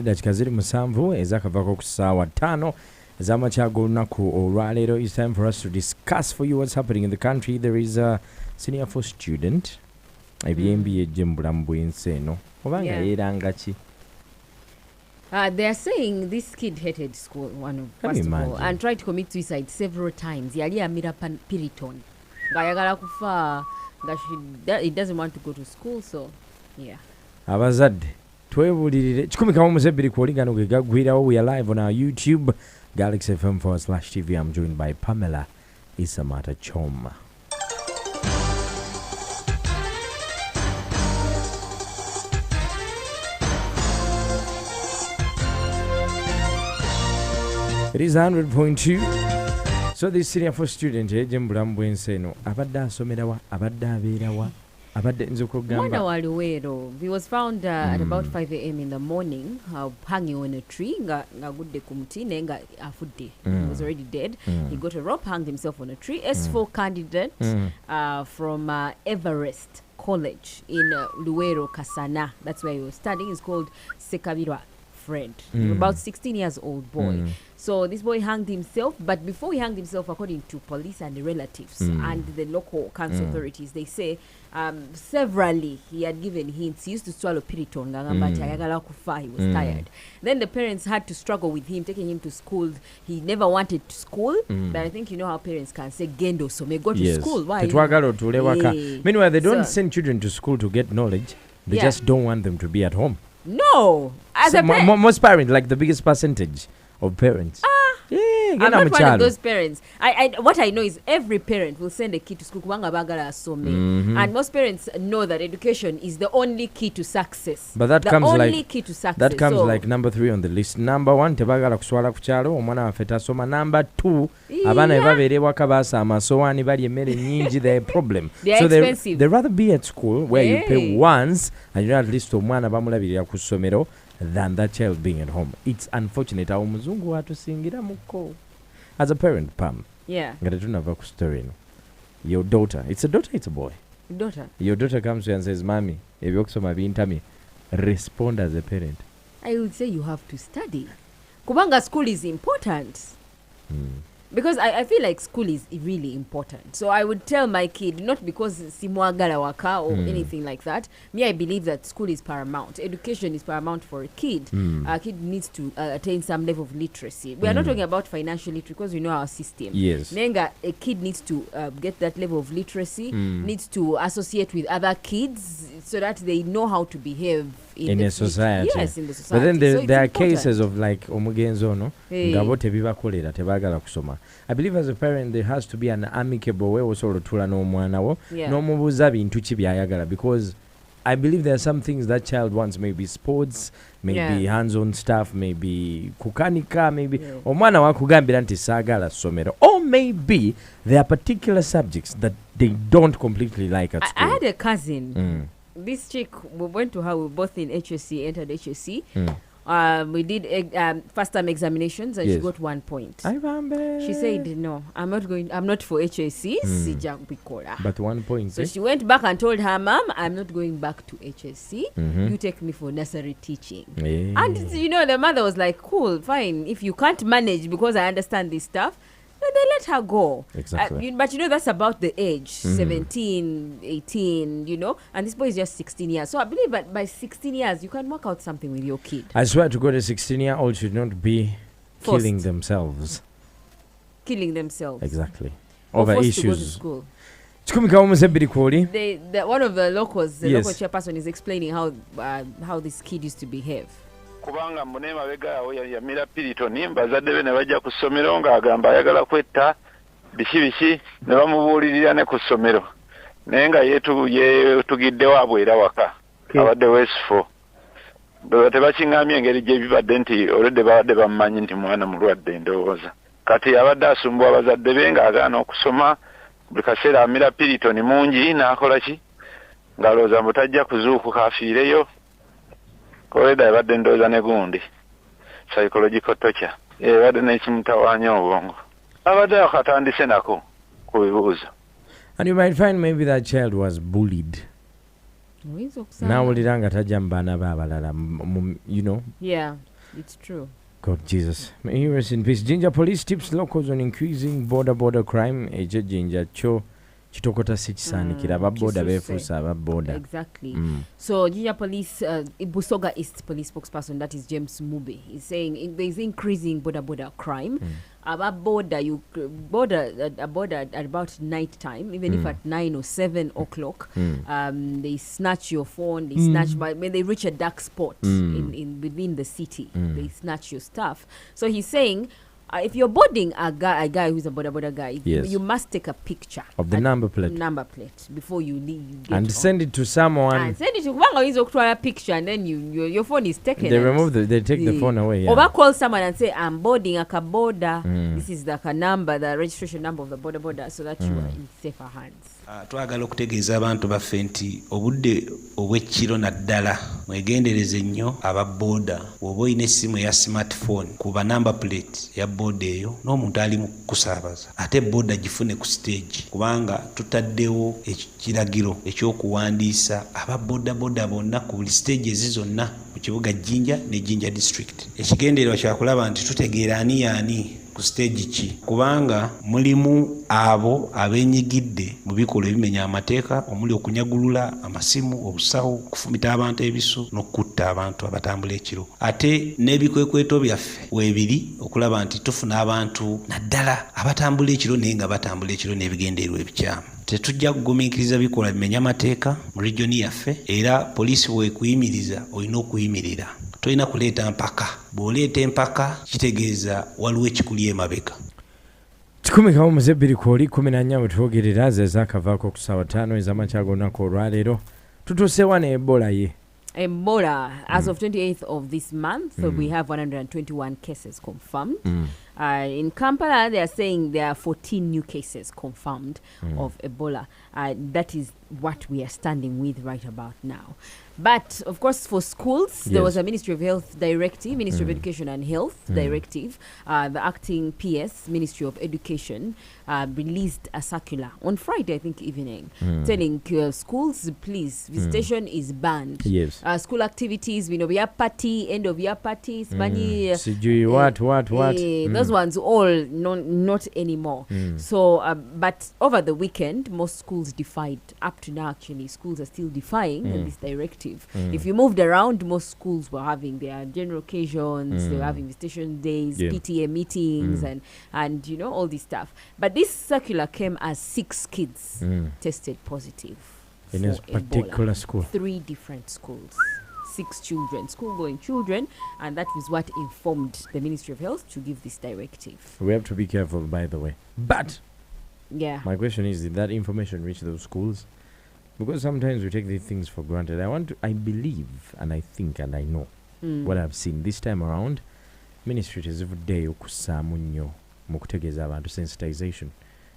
dakika ziri musanvu ezakavako ku ssaawa 5 ez'amakyago olunaku olwaleero. It's time for us to discuss for you what's happening in the country. There is a senior for student ebyembi ejje mu bulamu bw'ensi eno obanga yeeranga ki. They are saying this kid hated school, first of all, and tried to commit suicide several times. Yali amira Piriton. Gayagala kufa. He doesn't want to go to school, so yeah. Abazadde twebulirire 12 kuwulingano ge gaggwirawo. We are live on our YouTube Galaxy FM/TV. I'm joined by Pamela Isamata Choma. It is 100.2. So this senior for student ejembulamu bw'ensi eno abadde asomerawa abadde abeerawa abadde nze okugamba mwana wa Luweero. He was found at about 5 a.m. in the morning hanging on a tree nga gudde ku muti naye nga afudde. He was already dead. He got a rope, hanged himself on a tree. S4 candidate from Everest College in Luweero, Kasana. That's where he was studying. He's called Sekabirwa Fred. About 16 years old boy. So this boy hanged himself, but before he hanged himself, according to police and the relatives and the local council authorities, they say severally he had given hints. He used to swallow Piriton, he was tired. Then the parents had to struggle with him, taking him to school. He never wanted to school, but I think you know how parents can say, Gendo, so may go to school. Why? Meanwhile, they don't send children to school to get knowledge. They just don't want them to be at home. No. Most parents, like the biggest percentage of parents. I'm not one of those parents. What I know is every parent will send a kid to school. And most parents know that education is the only key to success. But that key to success. That comes like number 3 on the list. Number 1, tebagala kuswala kukyalo omwana waffe tasoma. Number 2, abana babeere waka baasa amasowaani bali emmere nyingi. They're a problem. They're expensive. They rather be at school where you pay once and you know at least omwana bamulabirira ku ssomero than that child being at home. It's unfortunate. Awo muzungu watusingira muko. As a parent, Pam. Yeah. Ngati tunava ku story no. Your daughter, it's a daughter, it's a boy. Daughter. Your daughter comes to you and says, "Mommy, ebyokusoma bintami." Respond as a parent. I would say you have to study. Kubanga school is important. Because I feel like school is really important. So I would tell my kid, not because simwagala waka or anything like that. Me, I believe that school is paramount. Education is paramount for a kid. A kid needs to attain some level of literacy. We are not talking about financial literacy because we know our system. Yes. Nenga, a kid needs to get that level of literacy, needs to associate with other kids so that they know how to behave in a society. Yes, in the society. But then there are important. cases of like omugenzo no ngabo tebibakolera tebagala kusoma. I believe as a parent there has to be an amicable way osobola otula n'omwana wo n'omubuuza bintu ki byayagala, because I believe there are some things that child wants, maybe sports, maybe hands-on stuff, maybe kukanika, maybe omwana wakugambira nti saagala ssomero, or maybe there are particular subjects that they don't completely like at school. I had a cousin. This chick, we went to her, we were both in HSC, entered HSC. We did first time examinations and she got 1 point. She said, no, I'm not for HSC. But 1 point. So she went back and told her mom, I'm not going back to HSC. You take me for nursery teaching. And you know, the mother was like, cool, fine. If you can't manage because I understand this stuff, then they let her go. Exactly. But you know, that's about the age, 17, 18, you know, and this boy is just 16 years. So I believe that by 16 years, you can work out something with your kid. I swear to God, a 16-year-old should not be killing themselves. Killing themselves. Exactly. Over issues. To go to school. One of the locals, the local chairperson is explaining how this kid used to behave. Kubanga munema bega yamira Piritoni bazadde be ne bajja ku ssomero ng'agamba ayagala kwetta biki ne bamubuulirira ne ku ssomero naye nga yeetugidde wabwera waka abadde wesifo bwe tebakiŋŋambye engeri gye bibadde nti olwedde babadde bamumanyi nti mwana mulwadde ndowooza kati abadde asumbwa abazadde be ng'agaana okusoma buli kaseera amira Piritoni mungi n'akola ki ng'alowooza mbu tajja kuzuukuka afiireyo. Koeda badde ndoza ne gundi psychological torture badde n'ekimutawaanya obwongo abadde akatandise nako ku bibuuzo. And you might find maybe that child was bullied Nawulira nga tajja mu baana b'abalala, you know. Yeah, it's true. God Jesus. May he rest in peace. Jinja police tips locals on increasing border crime. Ejo Jinja cho chitokota sichisanikira ababoda befuusa ababoda. Exactly. So Jinja police, Busoga East police spokesperson, that is James Mube, is saying there is increasing border crime. About border, you border at about night time, even if at 9 or 7 o'clock, they snatch your phone, they snatch when they reach a dark spot in within the city, they snatch your stuff. So he's saying, if you're boarding a guy who's a border guy, you must take a picture of the number plate before you leave. And send it to someone. And send it to one a picture, and then your phone is taken. They take the phone away. Or call someone and say, I'm boarding a border. This is the number, the registration number of the border, so that you are in safer hands. Twagala okutegeeza abantu baffe nti obudde obw'ekiro naddala mwegendereze nnyo ababooda bw'oba olina essimu eya smartphone kuba number plate ya booda eyo n'omuntu ali mu kusaabaza ate booda gifune ku stage kubanga tutaddewo ekiragiro ekyokuwandiisa ababooda bonna ku buli stages zonna mu kibuga Jinja ne Jinja district. Ekigendererwa kyakulaba nti tutegeera ani ku stage ki kubanga mulimu abo abenyigidde mu bikolwa ebimenya amateeka omuli okunyagulula amasimu, obusawo, kufumita abantu ebisu n'okutta abantu abatambula ekiro. Ate n'ebikwekweto byaffe weebiri okulaba nti tufuna abantu naddala abatambula ekiro naye nga batambula ekiro n'ebigendererwa ebikyamu. Tetujja kugumiikiriza bikolwa bimenya amateeka mu regioni yaffe, era poliisi weekuyimiriza olina okuyimirira. Tolina kuleeta mpaka. Bw'oleeta empaka kitegeeza waliwo ekikuli emabega. 10:14 wetwogerera ze zaakavaako ku ssaawa 5 ez'amakya g'olunaku olwaleero. Tutuusewa ne Ebola ye. Ebola, as of 28th of this month, we have 121 cases confirmed. In Kampala, they are saying there are 14 new cases confirmed of Ebola. That is what we are standing with right about now. But, of course, for schools, there was a Ministry of Health directive, Ministry of Education and Health directive. The acting PS, Ministry of Education, released a circular on Friday, I think, evening, telling schools, please, visitation is banned. Yes. School activities, we know, we have party, end of year parties, money. What? Those ones all not anymore. So, but over the weekend, most schools defied. Up to now, actually, schools are still defying this directive. If you moved around, most schools were having their general occasions, they were having visitation days, PTA meetings, and you know, all this stuff. But this circular came as 6 kids tested positive in a particular Ebola. school. 3 different schools. 6 children, school-going children, and that was what informed the Ministry of Health to give this directive. We have to be careful, by the way. But my question is, did that information reach those schools? Because sometimes we take these things for granted. I believe, and I think, and I know what I've seen this time around. Ministry is every day okusamu nnyo mu kutegeeza abantu sensitization.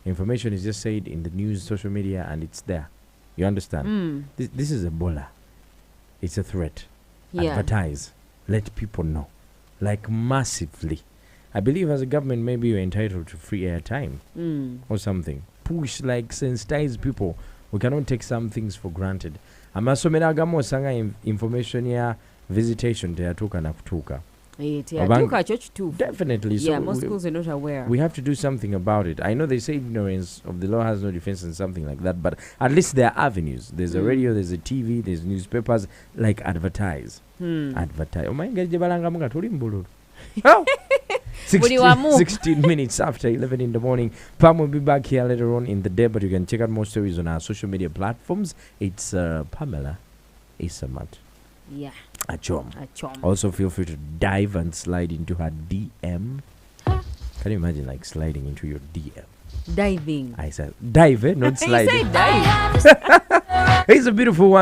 Information is just said in the news, social media, and it's there. You understand? This is Ebola. It's a threat. Advertise. Let people know. Like massively. I believe as a government, maybe you're entitled to free airtime or something. Push, like, sensitize people. We cannot take some things for granted. Amasomero agamu osanga information ya visitation teyatuuka na kutuuka. Definitely. Yeah, most schools are not aware. We have to do something about it. I know they say ignorance of the law has no defense and something like that, but at least there are avenues. There's a radio, there's a TV, there's newspapers, like advertise. Advertise. Oh my God, 16 minutes after 11 in the morning. Pam will be back here later on in the day, but you can check out more stories on our social media platforms. It's Pamela Isamat. Yeah. Achom. Also feel free to dive and slide into her DM. Can you imagine, like, sliding into your DM? Diving. I said dive, not sliding. You say dive. It's a beautiful one.